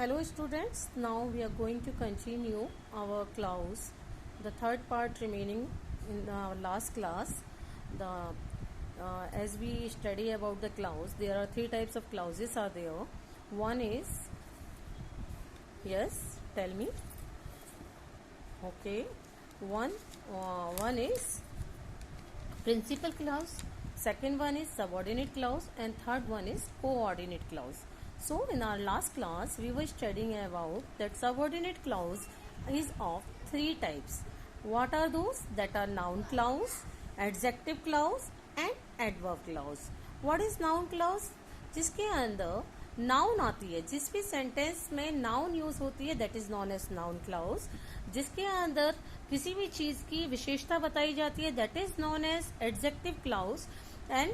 Hello students, now we are going to continue our clause, the third part remaining in our last class. As we study about the clause, there are three types of clauses are there. One is, yes, tell me. Okay, one is principal clause, second one is subordinate clause, and third one is coordinate clause. So in our last class we were studying about that subordinate clause is of three types. What are those? That are noun clause, adjective clause and adverb clause. What is noun clause? जिसके अंदर noun आती है, जिस भी sentence में noun use होती है that is known as noun clause. जिसके अंदर किसी भी चीज की विशेषता बताई जाती है that is known as adjective clause. And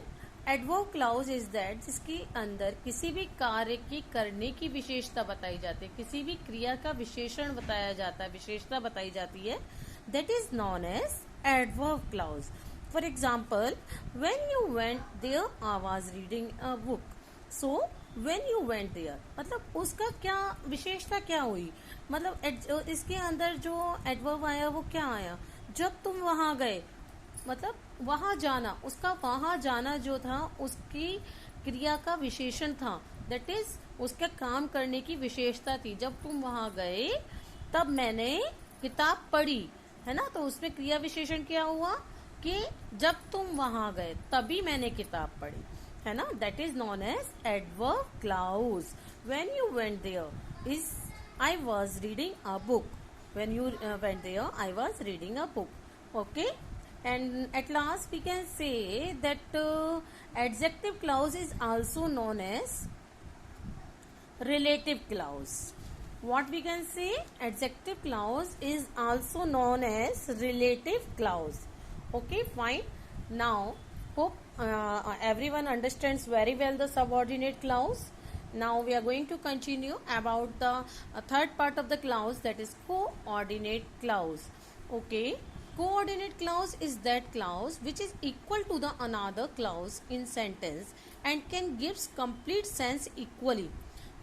adverb clause is that जिसके अंदर किसी भी कार्य की करने की विशेषता बताई जाती है, किसी भी क्रिया का विशेषण बताया जाता है, विशेषता बताई जाती है, that is known as adverb clause. For example, when you went there I was reading a book. So when you went there मतलब उसका क्या विशेषता क्या हुई, मतलब इसके अंदर जो एडवर्ब आया वो क्या आया, जब तुम वहां गए, मतलब वहां जाना, उसका वहां जाना जो था उसकी क्रिया का विशेषण था, दैट इज उसका काम करने की विशेषता थी. जब तुम वहां गए तब मैंने किताब पढ़ी, है ना. तो उसमें क्रिया विशेषण क्या हुआ कि जब तुम वहां गए तभी मैंने किताब पढ़ी, है ना. That is known as adverb clause. When you went there is I was reading a book. When you went there I was reading a book. Okay. And at last we can say that adjective clause is also known as relative clause. What we can say? Adjective clause is also known as relative clause. Okay, fine. Now hope everyone understands very well the subordinate clause. Now we are going to continue about the third part of the clause, that is coordinate clause. Okay. Coordinate clause is that clause which is equal to the another clause in sentence and can gives complete sense equally.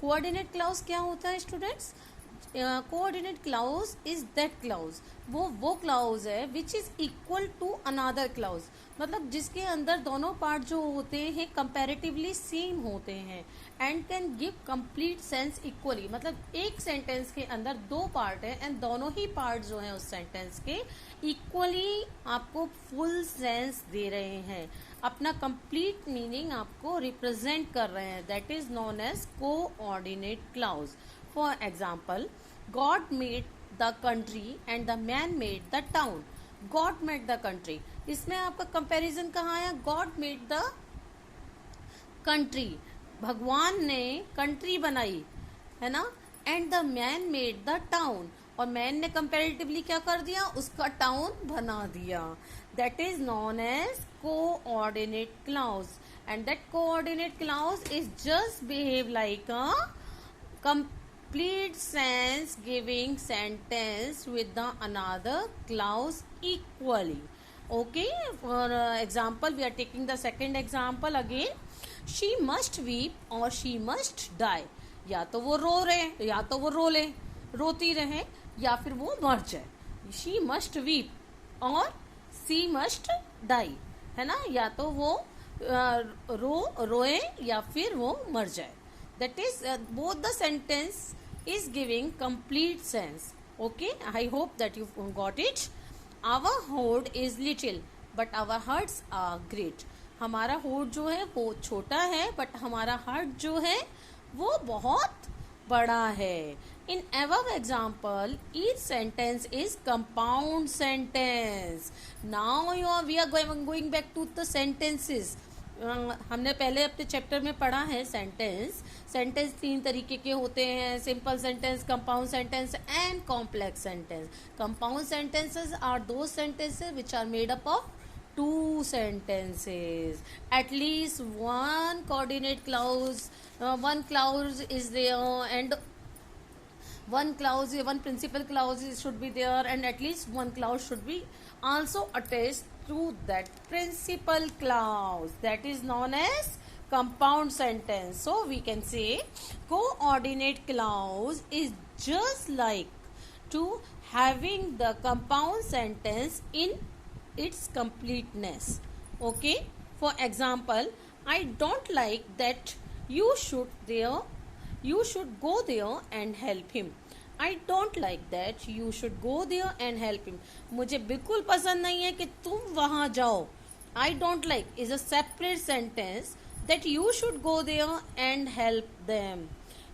Coordinate clause क्या होता है students? Coordinate clause is that clause, वो clause है which is equal to another clause, मतलब जिसके अंदर दोनों part जो होते हैं कंपैरेटिवली सेम होते हैं and can give complete sense equally. मतलब एक सेंटेंस के अंदर दो पार्ट है एंड दोनों ही पार्ट जो है उस सेंटेंस के इक्वली आपको फुल सेंस दे रहे हैं, अपना कंप्लीट मीनिंग आपको रिप्रेजेंट कर रहे हैं. That is known as coordinate clause. For example, God made the country and the man made the town. God made the country. इसमें आपका कंपैरिजन कहाँ आया? God made the country. भगवान ने कंट्री बनाई, है ना. And the man made the town. और मैन ने कंपैरेटिवली क्या कर दिया, उसका टाउन बना दिया. That is known as coordinate clause. And that coordinate clause is just behave like a complete sense giving sentence with the another clause equally. Okay, for example we are taking the second example again. She must weep or she must die. या तो वो रो रहे, या तो वो रोती रहे, या फिर वो मर जाए. she must weep और she must die, है ना. या तो वो रोए या फिर वो मर जाए. That is both the sentence is giving complete sense. Okay, I hope that you got it. Our hoard is little but our hearts are great. हमारा होड़ जो है वो छोटा है बट हमारा हार्ट जो है वो बहुत बड़ा है. In above example, each sentence is compound sentence. Now we are going back to the sentences. हमने पहले अपने चैप्टर में पढ़ा है सेंटेंस तीन तरीके के होते हैं, simple sentence, compound sentence and complex sentence. Compound sentences are those sentences which are made up of two sentences. At least one coordinate clause, one clause is there, and one principal clause should be there, and at least one clause should be also attached to that principal clause. That is known as compound sentence. So we can say coordinate clause is just like to having the compound sentence in its completeness. Okay, for example, I don't like that you should go there and help him. I don't like that you should go there and help him. मुझे बिल्कुल पसंद नहीं है कि तुम वहां जाओ. I don't like is a separate sentence that you should go there and help them.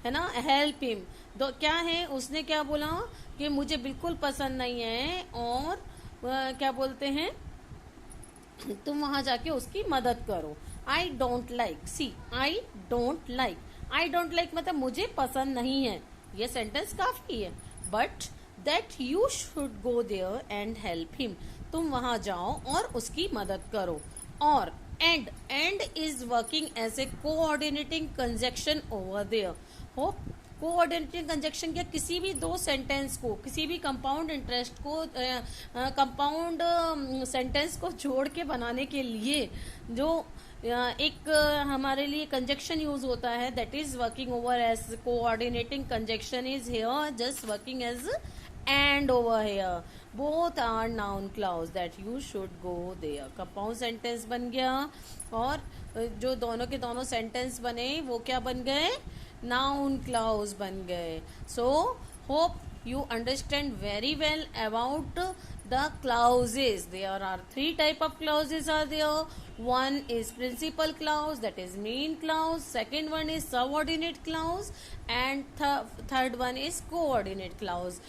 है ना, help him. तो क्या है, उसने क्या बोला कि मुझे बिल्कुल पसंद नहीं है और क्या बोलते हैं, तुम वहां जाके उसकी मदद करो. I don't like, see I don't like, I don't like मतलब मुझे पसंद नहीं है. ये सेंटेंस काफी है. But that you should go there and help him, तुम वहां जाओ और उसकी मदद करो. और and is working as a coordinating conjunction over there. हो कोऑर्डिनेटिंग कंजक्शन क्या, किसी भी दो सेंटेंस को, किसी भी कंपाउंड इंटरेस्ट को, कंपाउंड सेंटेंस को जोड़ के बनाने के लिए जो एक हमारे लिए कंजक्शन यूज होता है, that is working over as coordinating conjunction is here just working as and over here. Both are noun clause that you should go there. Compound sentence बन गया और जो दोनों के दोनों सेंटेंस बने वो क्या बन गए, noun clause बन गए. So hope you understand very well about the clauses. There are three type of clauses are there. One is principal clause, that is main clause. Second one is subordinate clause, and third one is coordinate clause.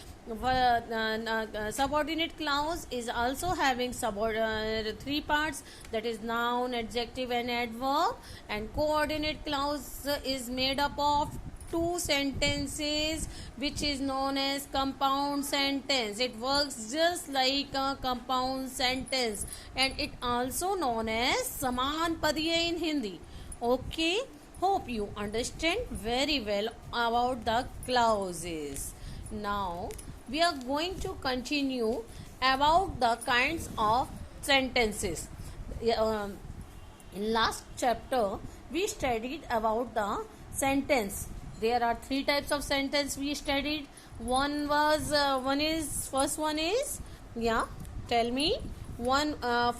Subordinate clause is also having three parts, that is noun, adjective and adverb. And coordinate clause is made up of two sentences, which is known as compound sentence. It works just like a compound sentence, and it also known as saman padiye in Hindi. Okay, hope you understand very well about the clauses. Now we are going to continue about the kinds of sentences. In last chapter we studied about the sentence. There are three types of sentence we studied. First one is, yeah, tell me.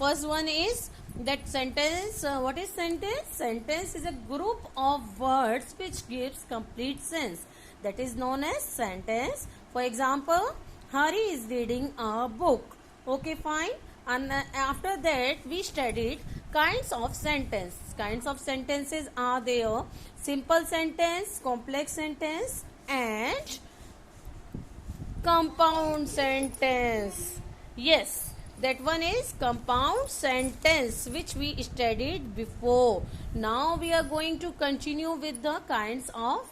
First one is that sentence. What is sentence? Sentence is a group of words which gives complete sense. That is known as sentence. For example, Hari is reading a book. Okay, fine. And after that we studied kinds of sentence. Kinds of sentences are there: simple sentence, complex sentence, and compound sentence. Yes, that one is compound sentence, which we studied before. Now we are going to continue with the kinds of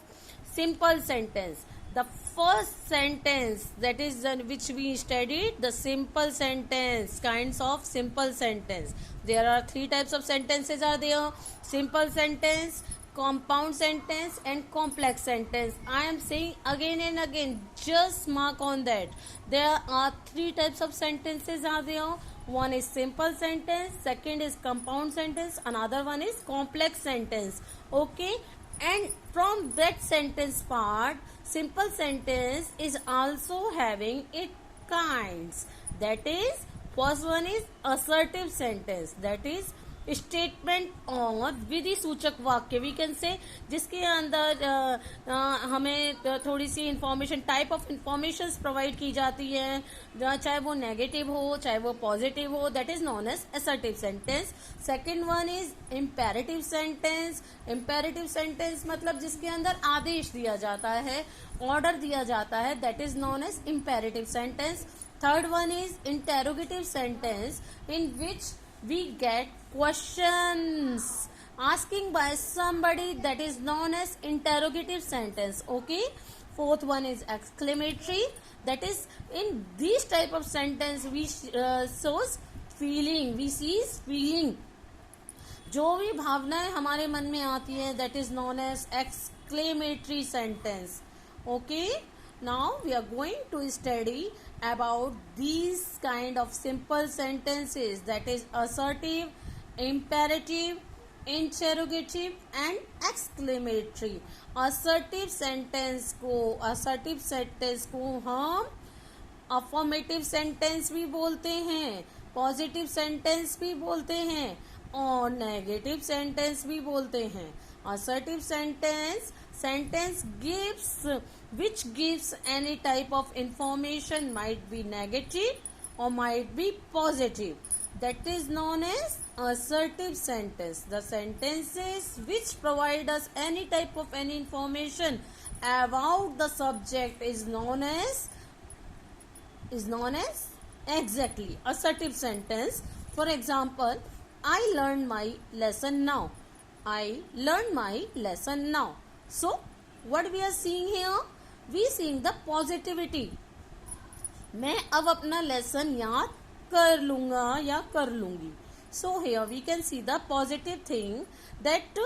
simple sentence. The first sentence, that is which we studied, the simple sentence, kinds of simple sentence. There are three types of sentences are there: simple sentence, compound sentence, and complex sentence. I am saying again and again, just mark on that. There are three types of sentences are there. One is simple sentence, second is compound sentence, another one is complex sentence. Okay, and from that sentence part, simple sentence is also having its kinds. That is, first one is assertive sentence, that is statement और विधि सूचक वाक्य. We can say जिसके अंदर हमें थोड़ी सी information, type of information provide की जाती है, चाहे वो नेगेटिव हो चाहे वो पॉजिटिव हो. That is known as assertive sentence. Second one is imperative sentence. Imperative sentence मतलब जिसके अंदर आदेश दिया जाता है, ऑर्डर दिया जाता है, that is known as imperative sentence. Third one is interrogative sentence, in which we get questions asking by somebody, that is known as interrogative sentence. Okay, fourth one is exclamatory, that is in these type of sentence we shows feeling, we sees feeling, जो भी भावनाएं हमारे मन में आती है, that is known as exclamatory sentence. Okay, now we are going to study about these kind of simple sentences, that is assertive, imperative, interrogative and exclamatory. Assertive sentence को हम अफर्मेटिव सेंटेंस भी बोलते हैं, पॉजिटिव सेंटेंस भी बोलते हैं और negative sentence भी बोलते हैं। Assertive sentence which gives any type of information, might be negative or might be positive, that is known as assertive sentence. The sentences which provide us any type of any information about the subject is known as exactly assertive sentence. For example, I learned my lesson now. I learned my lesson now. So what we are seeing here? We seeing the positivity. मैं अब अपना lesson याद कर लूंगा या कर लूंगी. So here we can see the positive thing that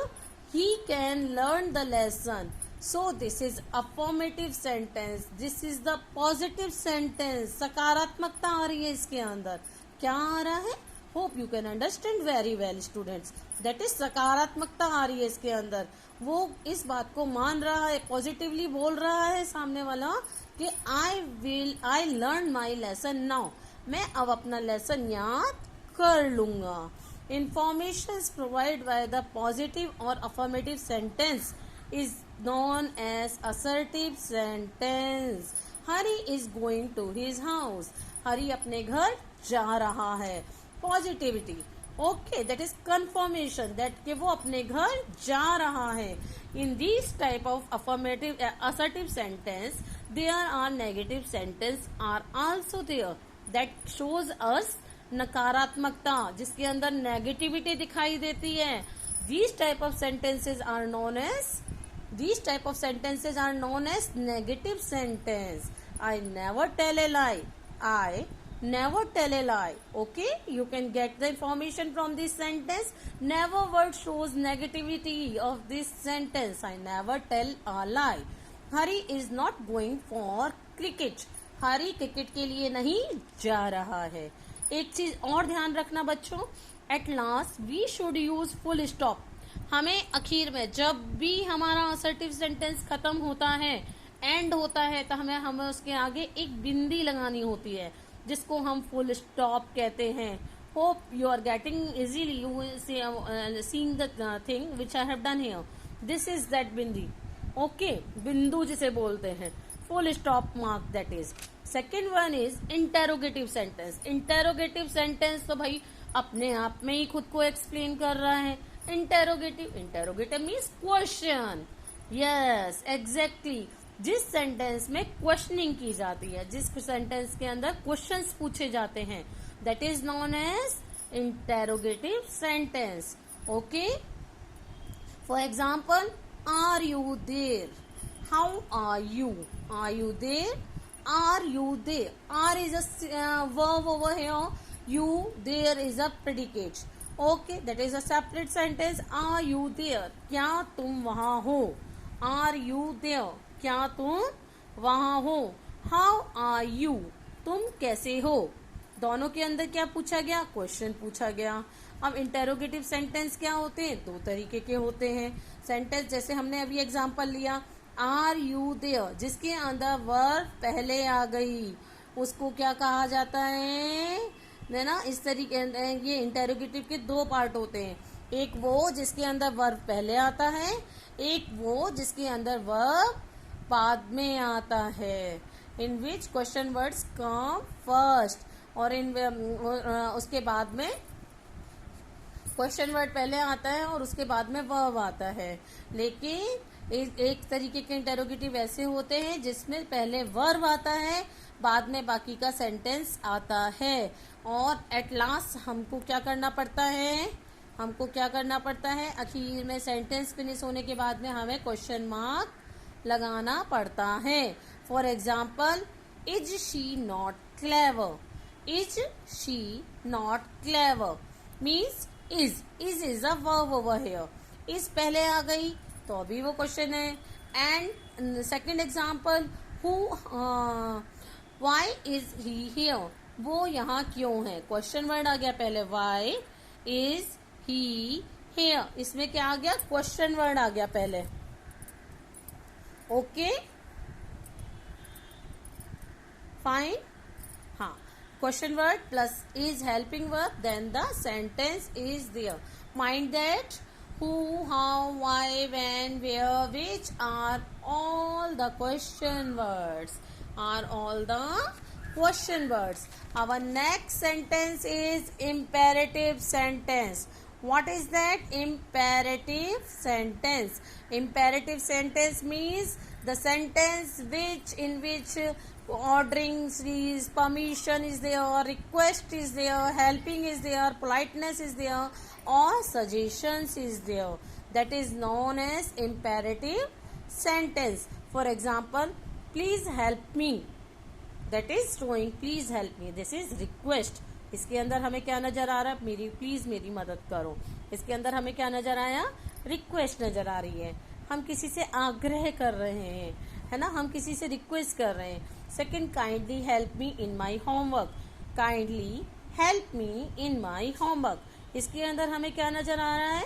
he can learn the lesson. So this is affirmative sentence. This is the positive sentence. सकारात्मकता आ रही है इसके अंदर. क्या आ रहा है? Hope you can understand very well, students. That is सकारात्मकता आ रही है इसके अंदर. वो इस बात को मान रहा है, पॉजिटिवली बोल रहा है सामने वाला कि I learn my lesson now. मैं अब अपना लेसन याद कर लूंगा. Information provide by the positive और affirmative sentence is known as assertive sentence. Hari is going to his house. Hari अपने घर जा रहा है. Positivity. Okay, that is confirmation that कि वो अपने घर जा रहा है. In this type of affirmative assertive sentence there are negative sentence are also there that shows us नकारात्मकता, जिसके अंदर नेगेटिविटी दिखाई देती है. These type of sentences are known as negative sentence. I never tell a lie. I never tell a lie. Okay, you can get the information from this sentence. Never word shows negativity of this sentence. I never tell a lie. Hari is not going for cricket. Hari cricket के लिए नहीं जा रहा है. एक चीज और ध्यान रखना बच्चों, at last we should use full stop. हमें आखिर में जब भी हमारा असर्टिव सेंटेंस खत्म होता है, एंड होता है, तो हमें उसके आगे एक बिंदी लगानी होती है जिसको हम फुल स्टॉप कहते हैं. Hope you are getting easily, you seeing the thing which I have done here. This is that बिंदी. ओके, बिंदु जिसे बोलते हैं, full stop mark, that is. Second one is interrogative sentence. Interrogative sentence तो भाई अपने आप में ही खुद को एक्सप्लेन कर रहा है. Interrogative means question. Yes, exactly. जिस सेंटेंस में क्वेश्चनिंग की जाती है, जिस सेंटेंस के अंदर क्वेश्चंस पूछे जाते हैं, that is known as interrogative sentence. Okay, for example, are you there. How are you? Are you there? Are you there? Are is a verb over here. You there is a predicate. Okay, that is a separate sentence. Are you there? क्या तुम वहाँ हो? Are you there? क्या तुम वहाँ हो? How are you? तुम कैसे हो? दोनों के अंदर क्या पूछा गया? क्वेश्चन पूछा गया. अब इंटेरोगेटिव सेंटेंस क्या होते हैं? दो तरीके के होते हैं. सेंटेंस जैसे हमने अभी एग्जांपल लिया, आर यू देयर, जिसके अंदर वर्ब पहले आ गई, उसको क्या कहा जाता है ना. इस तरीके ये इंटेरोगेटिव के दो पार्ट होते हैं. एक वो जिसके अंदर वर्ब पहले आता है, एक वो जिसके अंदर वर्ब बाद में आता है. इन which question words come first, और उसके बाद में क्वेश्चन वर्ड पहले आता है और उसके बाद में वर्ब आता है. लेकिन एक तरीके के इंटेरोगेटिव ऐसे होते हैं जिसमें पहले वर्ब आता है, बाद में बाकी का सेंटेंस आता है. और एट लास्ट हमको क्या करना पड़ता है? आखिर में सेंटेंस फिनिश होने के बाद में हमें क्वेश्चन मार्क लगाना पड़ता है. For example, is she not clever? Is she not clever means is a verb over here. Is पहले आ गई तो अभी वो क्वेश्चन है. And second example, why is he here? वो यहाँ क्यों है? क्वेश्चन वर्ड आ गया पहले, वाई इज ही हियर, इसमें क्या आ गया, क्वेश्चन वर्ड आ गया पहले. Okay fine. हाँ, question word plus is helping verb, then the sentence is there. Mind that who, how, why, when, where, which are all the question words. Are all the question words. Our next sentence is imperative sentence. What is that? Imperative sentence. Imperative sentence means the sentence in which ordering is, permission is there, request is there, helping is there, politeness is there, or suggestions is there. That is known as imperative sentence. For example, please help me. That is showing please help me. This is request. इसके अंदर हमें क्या नजर आ रहा है, मेरी please मेरी मदद करो. इसके अंदर हमें क्या नजर आया, रिक्वेस्ट नजर आ रही है. हम किसी से आग्रह कर रहे हैं, है ना, हम किसी से रिक्वेस्ट कर रहे हैं. Second, kindly help me in my homework. Kindly help me in my homework. इसके अंदर हमें क्या नजर आ रहा है,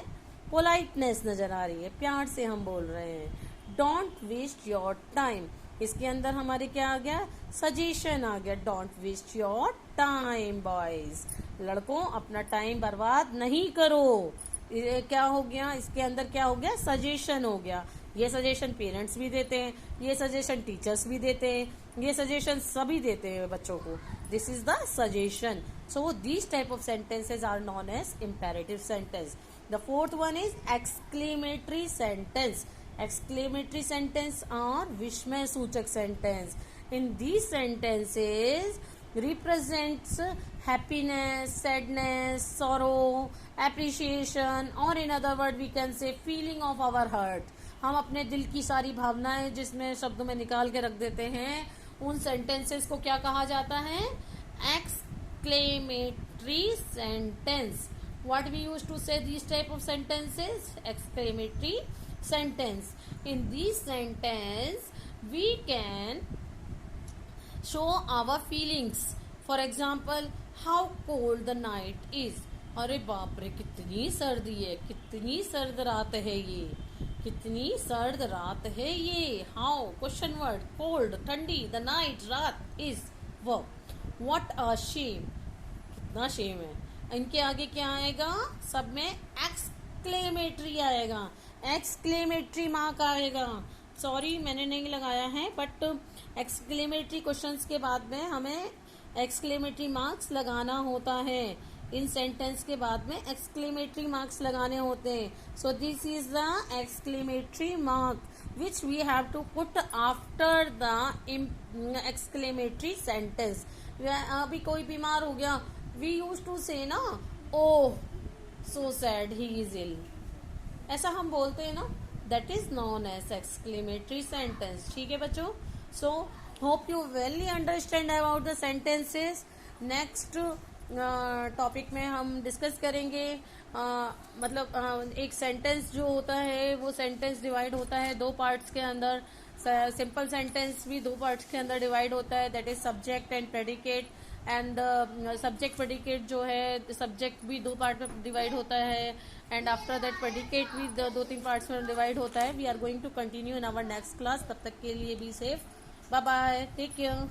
पोलाइटनेस नजर आ रही है, प्यार से हम बोल रहे हैं. Don't waste your time. इसके अंदर हमारे क्या आ गया, सजेशन आ गया. Don't waste your time boys. लड़कों अपना टाइम बर्बाद नहीं करो. ये क्या हो गया, इसके अंदर क्या हो गया, सजेशन हो गया. ये सजेशन पेरेंट्स भी देते हैं, ये सजेशन टीचर्स भी देते हैं, ये सजेशन सभी देते हैं बच्चों को. This is the suggestion. So these type of sentences are known as imperative sentence. The fourth one is exclamatory sentence. Exclamatory sentence are विस्मय सूचक sentence. In these sentences represents happiness, sadness, sorrow, appreciation, or in other word we can say feeling of our heart. हम अपने दिल की सारी भावनाएं जिसमें शब्दों में निकाल के रख देते हैं, उन sentences को क्या कहा जाता है, exclamatory sentence. What we used to say these type of sentences, exclamatory sentence. In this sentence we can show our feelings. For example, how cold the night is. अरे बाप रे कितनी सर्दी है, कितनी सर्द रात है ये, कितनी सर्द रात है ये. How, question word, cold ठंडी, the night रात is verb. What a shame, कितना shame है. इनके आगे क्या आएगा, सब में एक्सक्लेमेटरी आएगा, एक्सक्लेमेटरी मार्क आएगा. सॉरी मैंने नहीं लगाया है, बट एक्सक्लेमेटरी क्वेश्चंस के बाद में हमें एक्सक्लेमेटरी मार्क्स लगाना होता है. इन सेंटेंस के बाद में एक्सक्लेमेटरी मार्क्स लगाने होते हैं. So this is the exclamatory mark which we have to put after the exclamatory sentence. अभी कोई बीमार हो गया, वी यूज टू से ना, ओह सो सैड ही इज इल, ऐसा हम बोलते हैं ना. That is known as exclamatory sentence. ठीक है बच्चों. So hope you well understand about the sentences. Next topic में हम डिस्कस करेंगे. मतलब एक सेंटेंस जो होता है वो सेंटेंस डिवाइड होता है दो पार्ट्स के अंदर. सिंपल सेंटेंस भी दो पार्ट्स के अंदर डिवाइड होता है, that is subject and predicate. And subject predicate जो है, सब्जेक्ट भी दो पार्ट में डिवाइड होता है, एंड आफ्टर दैट प्रेडिकेट भी दो तीन पार्ट्स में डिवाइड होता है. We are going to continue in our next class. तब तक के लिए be safe. Bye bye, take care.